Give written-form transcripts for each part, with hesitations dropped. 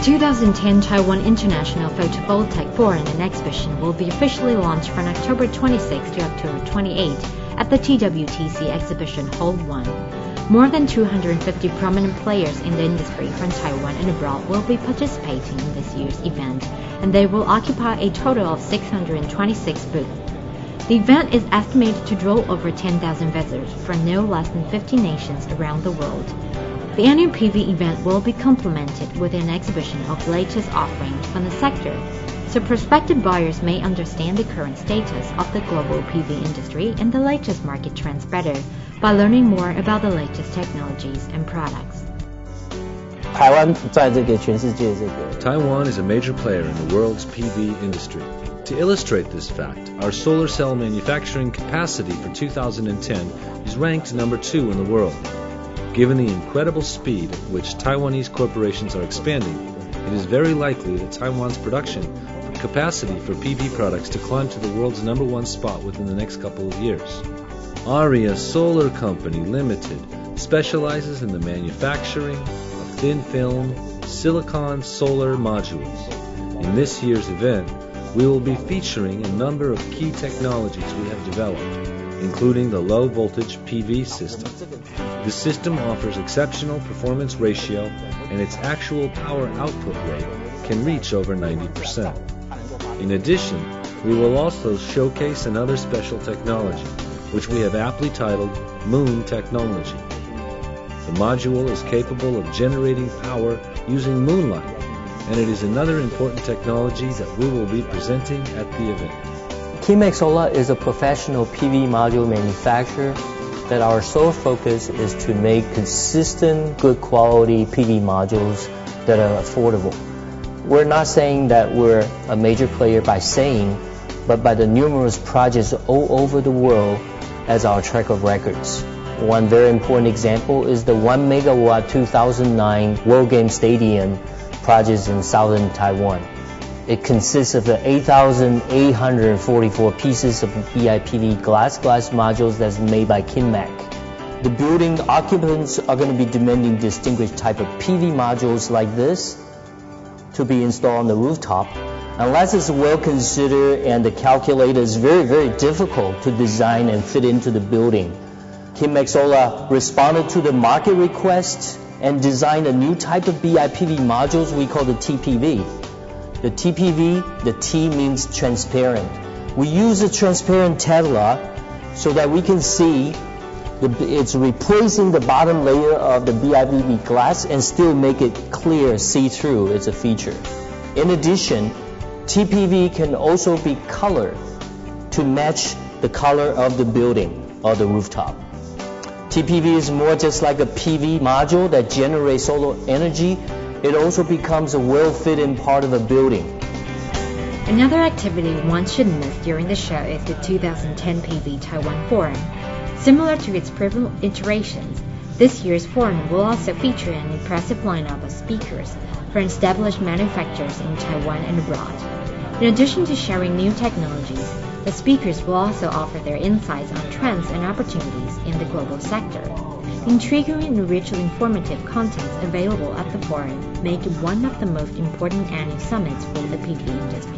2010 Taiwan International Photovoltaic Forum and Exhibition will be officially launched from October 26 to October 28 at the TWTC Exhibition Hall 1. More than 250 prominent players in the industry from Taiwan and abroad will be participating in this year's event, and they will occupy a total of 626 booths. The event is estimated to draw over 10,000 visitors from no less than 50 nations around the world. The annual PV event will be complemented with an exhibition of latest offerings from the sector, so prospective buyers may understand the current status of the global PV industry and the latest market trends better by learning more about the latest technologies and products. Taiwan is a major player in the world's PV industry. To illustrate this fact, our solar cell manufacturing capacity for 2010 is ranked number 2 in the world. Given the incredible speed at which Taiwanese corporations are expanding, it is very likely that Taiwan's production capacity for PV products to climb to the world's number 1 spot within the next couple of years. Aria Solar Company Limited specializes in the manufacturing of thin-film silicon solar modules. In this year's event, we will be featuring a number of key technologies we have developed, including the low-voltage PV system. The system offers exceptional performance ratio, and its actual power output rate can reach over 90%. In addition, we will also showcase another special technology, which we have aptly titled Moon Technology. The module is capable of generating power using moonlight, and it is another important technology that we will be presenting at the event. Kinmax Solar is a professional PV module manufacturer that our sole focus is to make consistent, good quality PV modules that are affordable. We're not saying that we're a major player by saying, but by the numerous projects all over the world as our track of records. One very important example is the 1 megawatt 2009 World Game Stadium project in southern Taiwan. It consists of the 8,844 pieces of BIPV glass modules that's made by Kinmax. The building occupants are going to be demanding distinguished type of PV modules like this to be installed on the rooftop. Unless it's well considered and the calculator is very, very difficult to design and fit into the building. Kinmax Solar responded to the market request and designed a new type of BIPV modules we call the TPV. The TPV, the T means transparent. We use a transparent Tedlar so that we can see it's replacing the bottom layer of the BIPV glass and still make it clear, see-through. It's a feature. In addition, TPV can also be colored to match the color of the building or the rooftop. TPV is more just like a PV module that generates solar energy. It also becomes a well-fit-in part of a building. Another activity one shouldn't miss during the show is the 2010 PV Taiwan Forum. Similar to its previous iterations, this year's forum will also feature an impressive lineup of speakers from established manufacturers in Taiwan and abroad. In addition to sharing new technologies, the speakers will also offer their insights on trends and opportunities in the global sector. The intriguing and richly informative contents available at the forum make it one of the most important annual summits for the PV industry.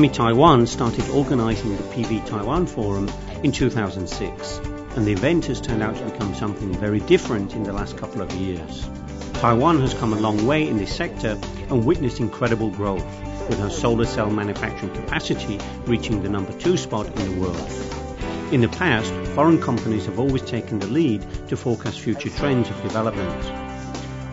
Taiwan started organizing the PV Taiwan Forum in 2006, and the event has turned out to become something very different in the last couple of years. Taiwan has come a long way in this sector and witnessed incredible growth, with her solar cell manufacturing capacity reaching the number 2 spot in the world. In the past, foreign companies have always taken the lead to forecast future trends of development.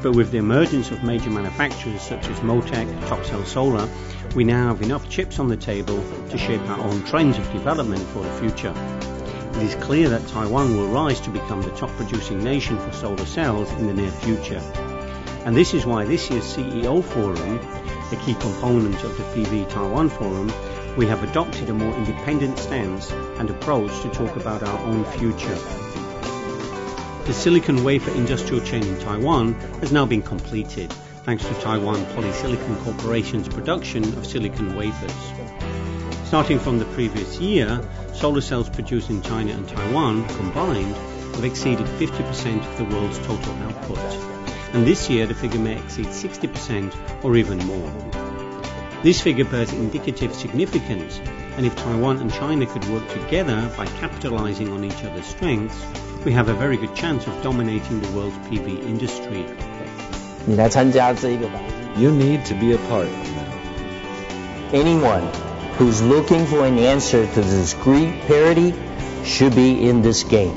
But with the emergence of major manufacturers such as Motec, Topcell Solar, we now have enough chips on the table to shape our own trends of development for the future. It is clear that Taiwan will rise to become the top producing nation for solar cells in the near future. And this is why this year's CEO Forum, a key component of the PV Taiwan Forum, we have adopted a more independent stance and approach to talk about our own future. The silicon wafer industrial chain in Taiwan has now been completed, thanks to Taiwan Polysilicon Corporation's production of silicon wafers. Starting from the previous year, solar cells produced in China and Taiwan combined have exceeded 50% of the world's total output. and this year the figure may exceed 60% or even more. This figure bears indicative significance, and if Taiwan and China could work together by capitalizing on each other's strengths, we have a very good chance of dominating the world's PV industry. 你来参加这个吧。 You need to be a part of that. Anyone who's looking for an answer to discrete parity should be in this game.